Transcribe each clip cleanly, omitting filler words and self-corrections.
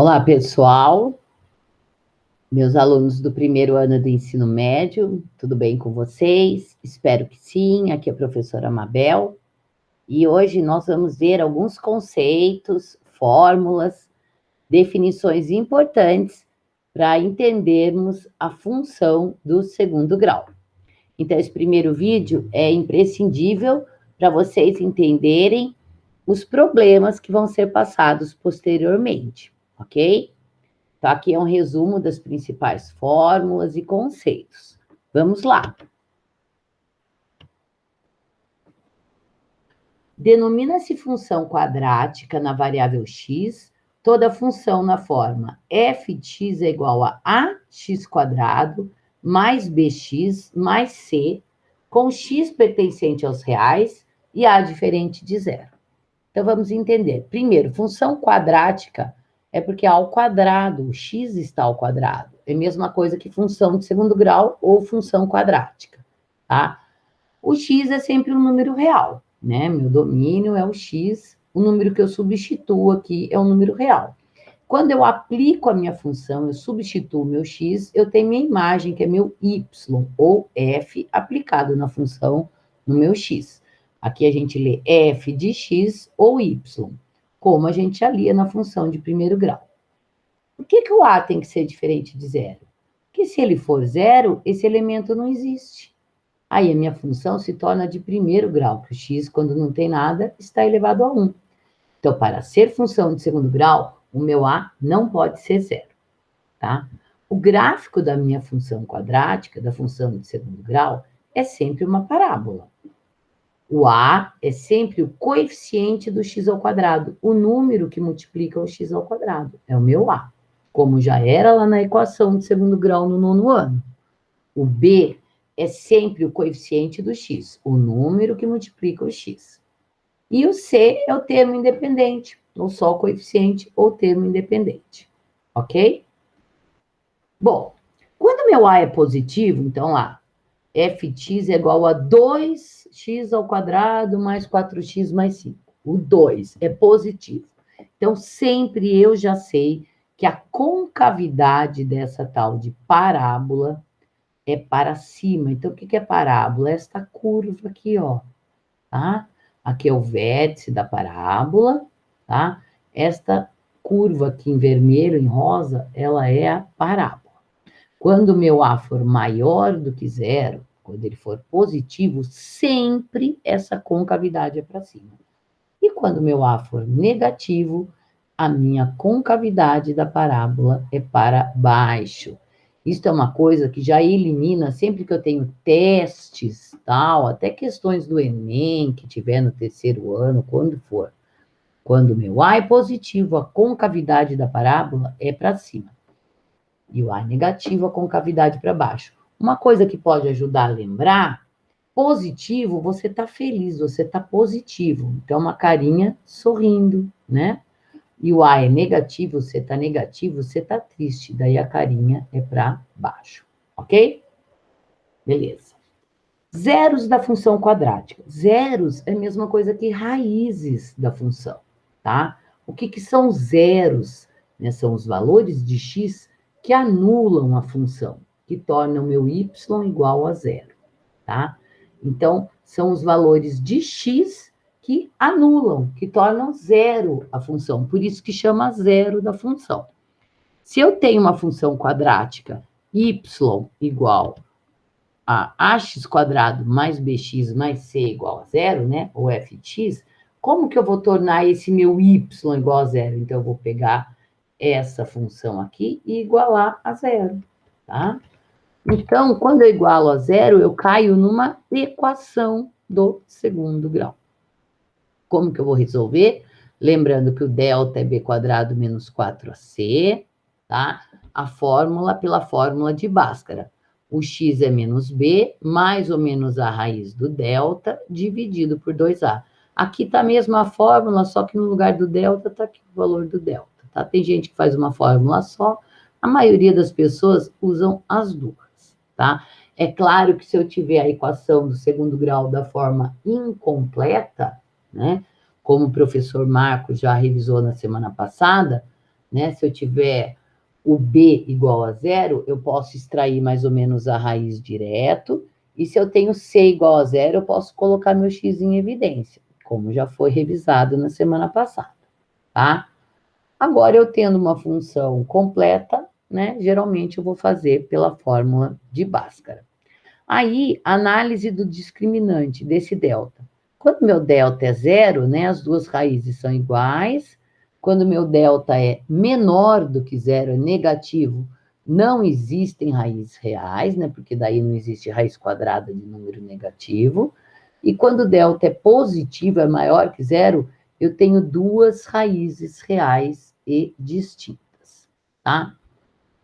Olá, pessoal, meus alunos do primeiro ano do ensino médio, tudo bem com vocês? Espero que sim. Aqui é a professora Mabel e hoje nós vamos ver alguns conceitos, fórmulas, definições importantes para entendermos a função do segundo grau. Então, esse primeiro vídeo é imprescindível para vocês entenderem os problemas que vão ser passados posteriormente, ok? Então, aqui é um resumo das principais fórmulas e conceitos. Vamos lá. Denomina-se função quadrática na variável x, toda função na forma f de x é igual a ax quadrado mais bx mais c, com x pertencente aos reais e a diferente de zero. Então, vamos entender. Primeiro, função quadrática é porque é ao quadrado, o x está ao quadrado. É a mesma coisa que função de segundo grau ou função quadrática, tá? O x é sempre um número real, né? Meu domínio é o x, o número que eu substituo aqui é um número real. Quando eu aplico a minha função, eu substituo o meu x, eu tenho minha imagem, que é meu y, ou f, aplicado na função no meu x. Aqui a gente lê f de x ou y, como a gente já lia na função de primeiro grau. Por que o a tem que ser diferente de zero? Porque se ele for zero, esse elemento não existe. Aí a minha função se torna de primeiro grau, que o x, quando não tem nada, está elevado a 1. Então, para ser função de segundo grau, o meu a não pode ser zero, tá? O gráfico da minha função quadrática, da função de segundo grau, é sempre uma parábola. O a é sempre o coeficiente do x ao quadrado, o número que multiplica o x ao quadrado, é o meu a, como já era lá na equação de segundo grau no nono ano. O b é sempre o coeficiente do x, o número que multiplica o x. E o c é o termo independente, ou só o coeficiente ou termo independente, ok? Bom, quando meu a é positivo, então lá, f de x é igual a 2x ao quadrado mais 4x mais 5. O 2 é positivo. Então, sempre eu já sei que a concavidade dessa tal de parábola é para cima. Então, o que é parábola? Esta curva aqui, ó, tá? Aqui é o vértice da parábola, tá? Esta curva aqui em vermelho, em rosa, ela é a parábola. Quando o meu A for maior do que zero, quando ele for positivo, sempre essa concavidade é para cima. E quando o meu A for negativo, a minha concavidade da parábola é para baixo. Isso é uma coisa que já elimina sempre que eu tenho testes, tal, até questões do Enem que tiver no terceiro ano, quando for. Quando o meu A é positivo, a concavidade da parábola é para cima. E o A negativo, a concavidade para baixo. Uma coisa que pode ajudar a lembrar, positivo, você está feliz, você está positivo. Então, uma carinha sorrindo, né? E o A é negativo, você está negativo, você está triste. Daí a carinha é para baixo, ok? Beleza. Zeros da função quadrática. Zeros é a mesma coisa que raízes da função, tá? O que são zeros? Né? São os valores de x que anulam a função, que tornam o meu y igual a zero, tá? Então, são os valores de x que anulam, que tornam zero a função. Por isso que chama zero da função. Se eu tenho uma função quadrática y igual a ax quadrado mais bx mais c igual a zero, né? Ou f de x, como que eu vou tornar esse meu y igual a zero? Então, eu vou pegar essa função aqui e igualar a zero, tá? Então, quando eu igualo a zero, eu caio numa equação do segundo grau. Como que eu vou resolver? Lembrando que o delta é b quadrado menos 4ac, tá? A fórmula pela fórmula de Bhaskara. O x é menos b, mais ou menos a raiz do delta, dividido por 2a. Aqui está a mesma fórmula, só que no lugar do delta está aqui o valor do delta, tá? Tem gente que faz uma fórmula só, a maioria das pessoas usam as duas, tá? É claro que se eu tiver a equação do segundo grau da forma incompleta, né? Como o professor Marcos já revisou na semana passada, né? Se eu tiver o b igual a zero, eu posso extrair mais ou menos a raiz direto, e se eu tenho c igual a zero, eu posso colocar meu x em evidência, como já foi revisado na semana passada, tá? Agora, eu tendo uma função completa, né? Geralmente eu vou fazer pela fórmula de Bhaskara. Aí, análise do discriminante desse delta. Quando meu delta é zero, né, as duas raízes são iguais. Quando meu delta é menor do que zero, é negativo, não existem raízes reais, né, porque daí não existe raiz quadrada de número negativo. E quando o delta é positivo, é maior que zero, eu tenho duas raízes reais e distintas, tá?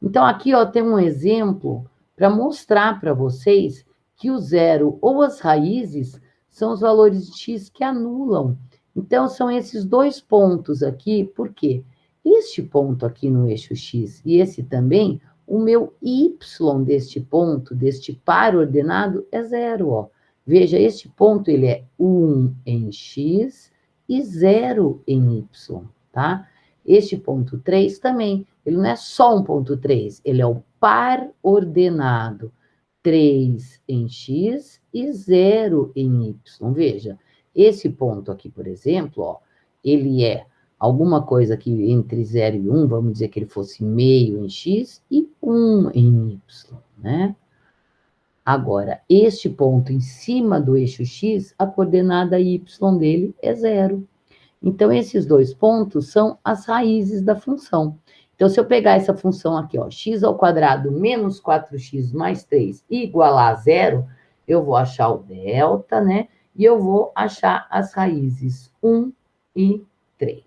Então, aqui ó, tem um exemplo para mostrar para vocês que o zero ou as raízes são os valores de x que anulam. Então, são esses dois pontos aqui, por quê? Este ponto aqui no eixo x e esse também, o meu y deste ponto, deste par ordenado, é zero, ó. Veja, este ponto ele é 1 em x e 0 em y, tá? Este ponto 3 também, ele não é só um ponto 3, ele é o par ordenado 3 em x e 0 em y. Veja, esse ponto aqui, por exemplo, ó, ele é alguma coisa aqui entre 0 e 1, vamos dizer que ele fosse meio em x e 1 em y, né? Agora, este ponto em cima do eixo x, a coordenada y dele é 0. Então, esses dois pontos são as raízes da função. Então, se eu pegar essa função aqui, ó, x ao quadrado menos 4x mais 3 igual a zero, eu vou achar o delta, né? E eu vou achar as raízes 1 e 3,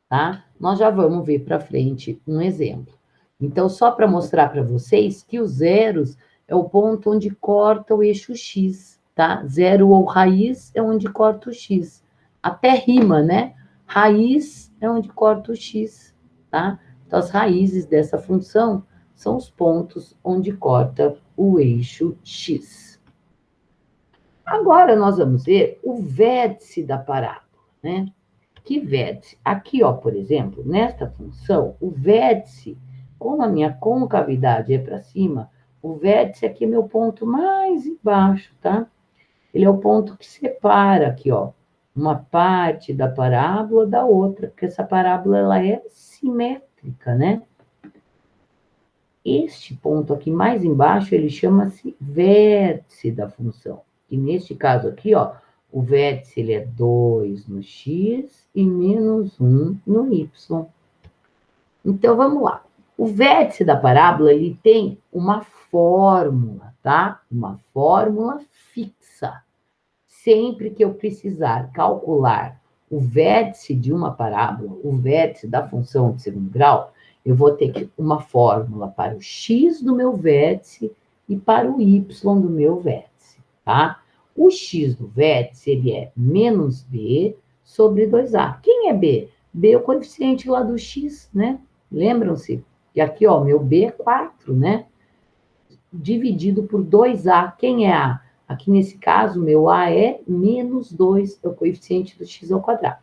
tá? Nós já vamos ver para frente um exemplo. Então, só para mostrar para vocês que os zeros é o ponto onde corta o eixo x, tá? Zero ou raiz é onde corta o x. Até rima, né? Raiz é onde corta o x, tá? Então, as raízes dessa função são os pontos onde corta o eixo x. Agora, nós vamos ver o vértice da parábola, né? Que vértice? Aqui, ó, por exemplo, nesta função, o vértice, como a minha concavidade é para cima, o vértice aqui é meu ponto mais embaixo, tá? Ele é o ponto que separa aqui, ó, uma parte da parábola da outra, porque essa parábola ela é simétrica, né? Este ponto aqui mais embaixo, ele chama-se vértice da função. E neste caso aqui, ó, o vértice ele é 2 no x e menos 1 no y. Então, vamos lá. O vértice da parábola, ele tem uma fórmula, tá? Uma fórmula fixa. Sempre que eu precisar calcular o vértice de uma parábola, o vértice da função de segundo grau, eu vou ter uma fórmula para o x do meu vértice e para o y do meu vértice, tá? O x do vértice, ele é menos b sobre 2a. Quem é b? B é o coeficiente lá do x, né? Lembram-se? E aqui, ó, meu b é 4, né? Dividido por 2a. Quem é a? Aqui nesse caso, meu a é menos 2, é o coeficiente do x ao quadrado.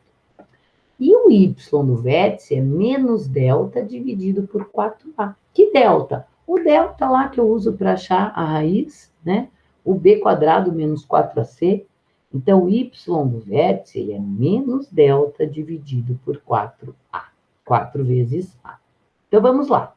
E o y do vértice é menos delta dividido por 4a. Que delta? O delta lá que eu uso para achar a raiz, né? O b quadrado menos 4ac. Então, o y do vértice ele é menos delta dividido por 4a. 4 vezes a. Então, vamos lá.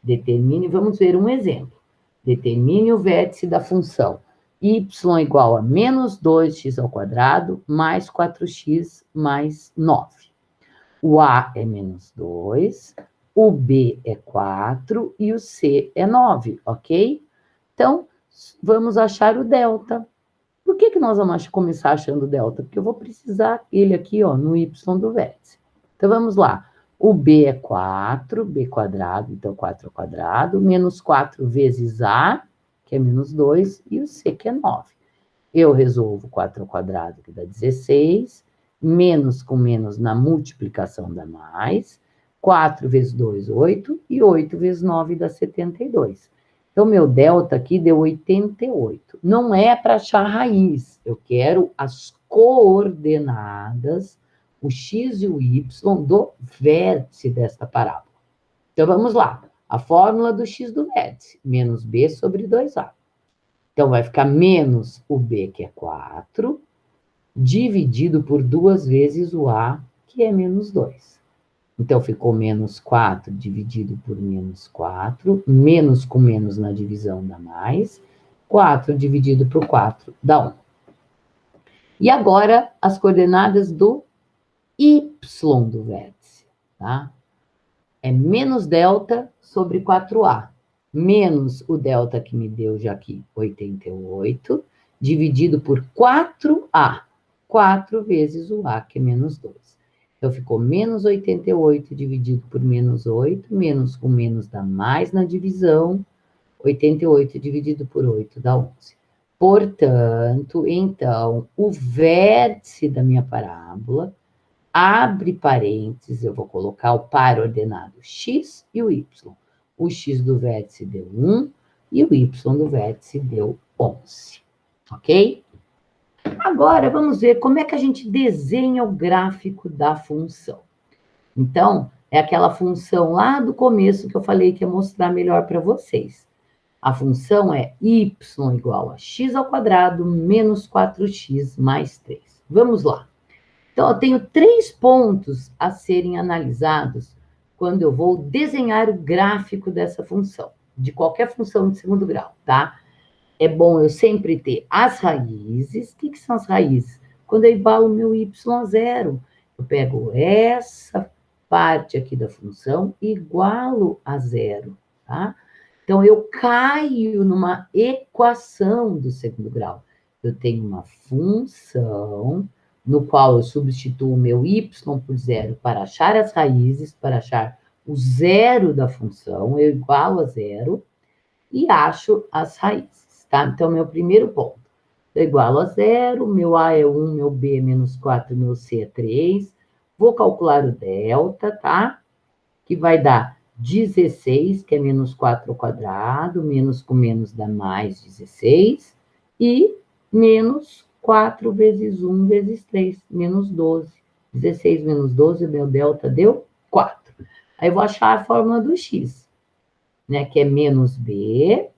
Determine, vamos ver um exemplo. Determine o vértice da função y igual a menos 2x ao quadrado mais 4x mais 9. O A é menos 2, o B é 4 e o C é 9, ok? Então, vamos achar o delta. Por que nós vamos começar achando o delta? Porque eu vou precisar ele aqui, ó, no y do vértice. Então, vamos lá. O B é 4, B quadrado, então 4 ao quadrado, menos 4 vezes A, que é menos 2, e o C, que é 9. Eu resolvo 4 ao quadrado, que dá 16, menos com menos na multiplicação dá mais, 4 vezes 2, 8, e 8 vezes 9 dá 72. Então, meu delta aqui deu 88. Não é para achar a raiz, eu quero as coordenadas o x e o y do vértice desta parábola. Então, vamos lá. A fórmula do x do vértice, menos b sobre 2a. Então, vai ficar menos o b, que é 4, dividido por 2 vezes o a, que é menos 2. Então, ficou menos 4 dividido por menos 4, menos com menos na divisão dá mais, 4 dividido por 4 dá 1. E agora, as coordenadas do y do vértice, tá? É menos delta sobre 4a, menos o delta que me deu já aqui, 88, dividido por 4a, 4 vezes o a, que é menos 2. Então, ficou menos 88 dividido por menos 8, menos com menos dá mais na divisão, 88 dividido por 8 dá 11. Portanto, então, o vértice da minha parábola, abre parênteses, eu vou colocar o par ordenado x e o y. O x do vértice deu 1 e o y do vértice deu 11. Ok? Agora, vamos ver como é que a gente desenha o gráfico da função. Então, é aquela função lá do começo que eu falei que ia mostrar melhor para vocês. A função é y igual a x ao quadrado menos 4x mais 3. Vamos lá. Então, eu tenho 3 pontos a serem analisados quando eu vou desenhar o gráfico dessa função, de qualquer função de segundo grau, tá? É bom eu sempre ter as raízes. O que são as raízes? Quando eu igualo o meu y a zero, eu pego essa parte aqui da função e igualo a zero, tá? Então, eu caio numa equação do segundo grau. Eu tenho uma função no qual eu substituo o meu y por zero para achar as raízes, para achar o zero da função, eu igualo a zero e acho as raízes, tá? Então, meu primeiro ponto, eu igualo a zero, meu a é 1, meu b é menos 4, meu c é 3. Vou calcular o delta, tá? Que vai dar 16, que é menos 4 ao quadrado, menos com menos dá mais 16, e menos 4 vezes 1 vezes 3, menos 12. 16 menos 12, o meu delta deu 4. Aí eu vou achar a fórmula do x, né, que é menos b,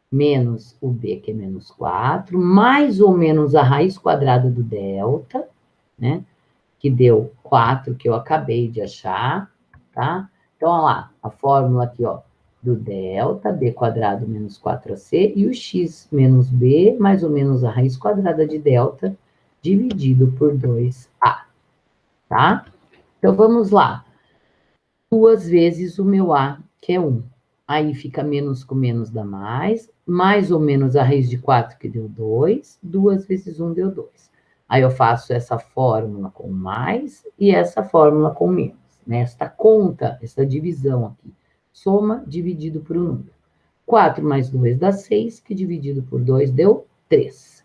menos o b, que é menos 4, mais ou menos a raiz quadrada do delta, né, que deu 4, que eu acabei de achar, tá? Então, olha lá, a fórmula aqui, ó, do delta, b quadrado menos 4ac, e o x menos b, mais ou menos a raiz quadrada de delta, dividido por 2a, tá? Então, vamos lá. 2 vezes o meu a, que é 1. Aí fica menos com menos dá mais ou menos a raiz de 4, que deu 2, 2 vezes 1 deu 2. Aí eu faço essa fórmula com mais e essa fórmula com menos, né? Esta conta, essa divisão aqui. Soma dividido por um número. 4 mais 2 dá 6, que dividido por 2 deu 3.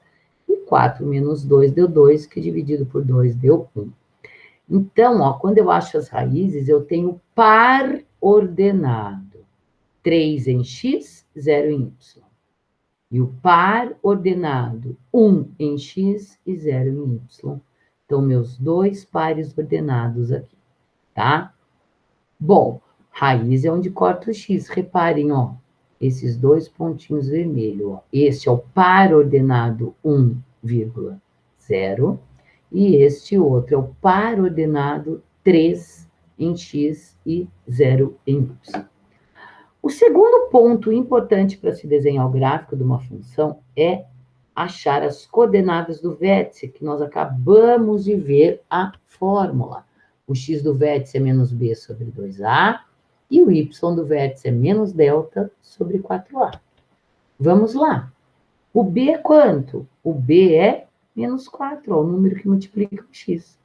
E 4 menos 2 deu 2, que dividido por 2 deu 1. Então, ó, quando eu acho as raízes, eu tenho par ordenado. 3 em x, 0 em y. E o par ordenado, 1 em x e 0 em y. Então, meus dois pares ordenados aqui, tá? Bom, raiz é onde corta o x. Reparem, ó, esses dois pontinhos vermelhos, ó. Este é o par ordenado 1,0 e este outro é o par ordenado 3 em x e 0 em y. O segundo ponto importante para se desenhar o gráfico de uma função é achar as coordenadas do vértice, que nós acabamos de ver a fórmula. O x do vértice é menos b sobre 2a e o y do vértice é menos delta sobre 4a. Vamos lá. O b é quanto? O b é menos 4, ó, o número que multiplica o x.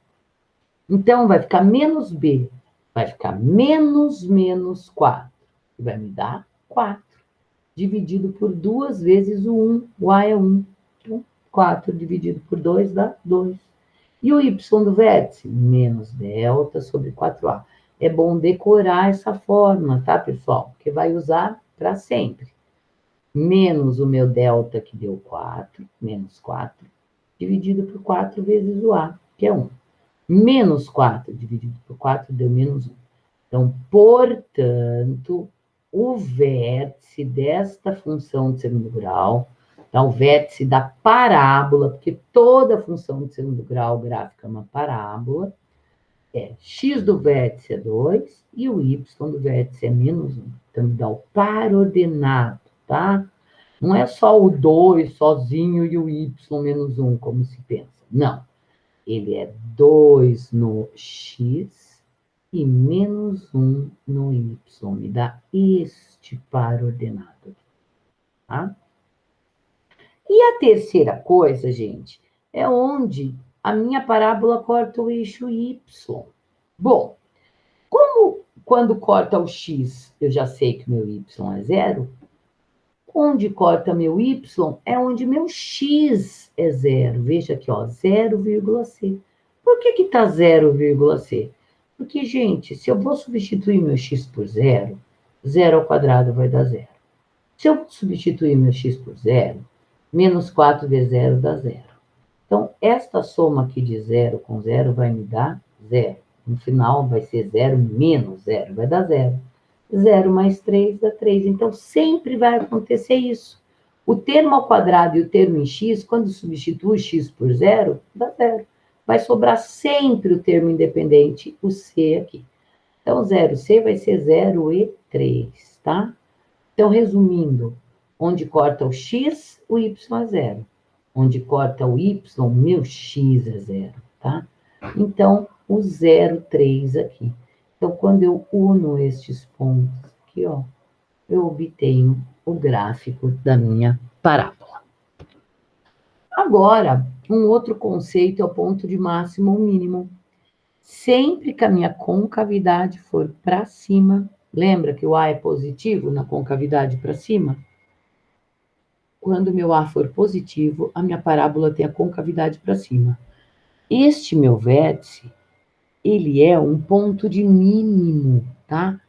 Então, vai ficar menos b, vai ficar menos 4, que vai me dar 4, dividido por 2 vezes o 1, o a é 1. Então, 4 dividido por 2 dá 2. E o y do vértice? Menos delta sobre 4a. É bom decorar essa fórmula, tá, pessoal? Porque vai usar para sempre. Menos o meu delta, que deu 4, menos 4, dividido por 4 vezes o a, que é 1. Menos 4 dividido por 4 deu menos 1. Então, portanto, o vértice desta função de segundo grau, tá? O vértice da parábola, porque toda função de segundo grau gráfica é uma parábola, é x do vértice é 2 e o y do vértice é menos 1. Então, me dá o par ordenado, tá? Não é só o 2 sozinho e o y menos 1, como se pensa. Não. Ele é 2 no x e menos 1 no y. Me dá este par ordenado. Tá? E a terceira coisa, gente, é onde a minha parábola corta o eixo y. Bom, como quando corta o x, eu já sei que meu y é zero, onde corta meu y é onde meu x é zero. Veja aqui, ó, 0,c. Por que está 0,c? Porque, gente, se eu vou substituir meu x por zero, zero ao quadrado vai dar zero. Se eu substituir meu x por zero, menos 4 vezes zero dá zero. Então, esta soma aqui de zero com zero vai me dar zero. No final vai ser zero menos zero, vai dar zero. 0 mais 3 dá 3. Então, sempre vai acontecer isso. O termo ao quadrado e o termo em x, quando substitui x por zero, dá zero. Vai sobrar sempre o termo independente, o c aqui. Então, 0c vai ser 0 e 3, tá? Então, resumindo, onde corta o x, o y é zero. Onde corta o y, meu x é zero, tá? Então, o 0,3 aqui. Então, quando eu uno estes pontos aqui, ó, eu obtenho o gráfico da minha parábola. Agora, um outro conceito é o ponto de máximo ou mínimo. Sempre que a minha concavidade for para cima, lembra que o A é positivo na concavidade para cima? Quando meu A for positivo, a minha parábola tem a concavidade para cima. Este meu vértice, ele é um ponto de mínimo, tá?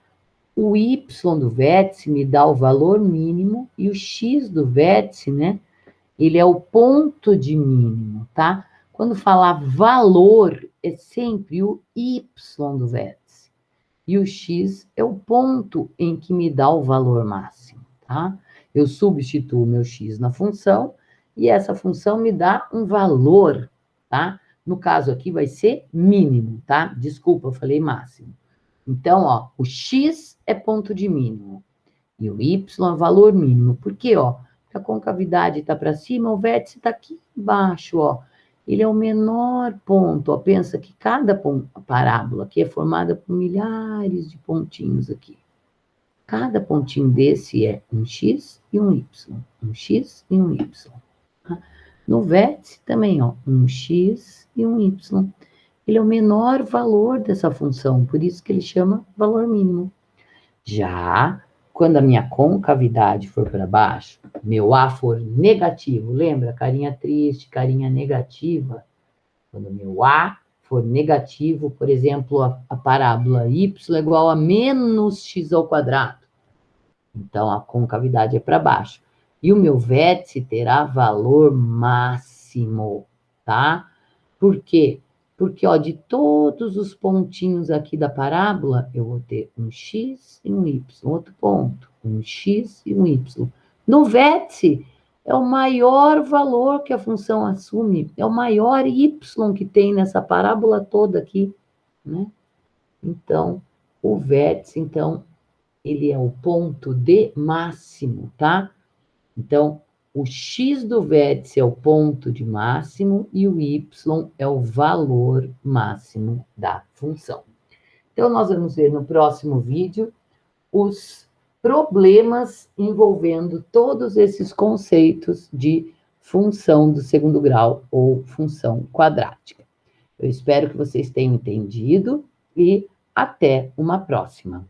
O y do vértice me dá o valor mínimo e o x do vértice, né? Ele é o ponto de mínimo, tá? Quando falar valor, é sempre o y do vértice. E o x é o ponto em que me dá o valor máximo, tá? Eu substituo o meu x na função e essa função me dá um valor, tá? No caso aqui vai ser mínimo, tá? Desculpa, eu falei máximo. Então, ó, o x é ponto de mínimo e o y é valor mínimo. Por quê, ó? Porque a concavidade está para cima, o vértice está aqui embaixo, ó. Ele é o menor ponto, ó. Pensa que cada parábola aqui é formada por milhares de pontinhos aqui. Cada pontinho desse é um x e um y. Um x e um y. No vértice também, ó, um x e um y. Ele é o menor valor dessa função, por isso que ele chama valor mínimo. Já quando a minha concavidade for para baixo, meu A for negativo, lembra? Carinha triste, carinha negativa. Quando meu A for negativo, por exemplo, a parábola y é igual a menos x ao quadrado. Então, a concavidade é para baixo. E o meu vértice terá valor máximo, tá? Por quê? Porque, ó, de todos os pontinhos aqui da parábola, eu vou ter um x e um y. Outro ponto, um x e um y. No vértice, é o maior valor que a função assume, é o maior y que tem nessa parábola toda aqui, né? Então, o vértice, então, ele é o ponto de máximo, tá? Então, o x do vértice é o ponto de máximo e o y é o valor máximo da função. Então, nós vamos ver no próximo vídeo os problemas envolvendo todos esses conceitos de função do segundo grau ou função quadrática. Eu espero que vocês tenham entendido e até uma próxima.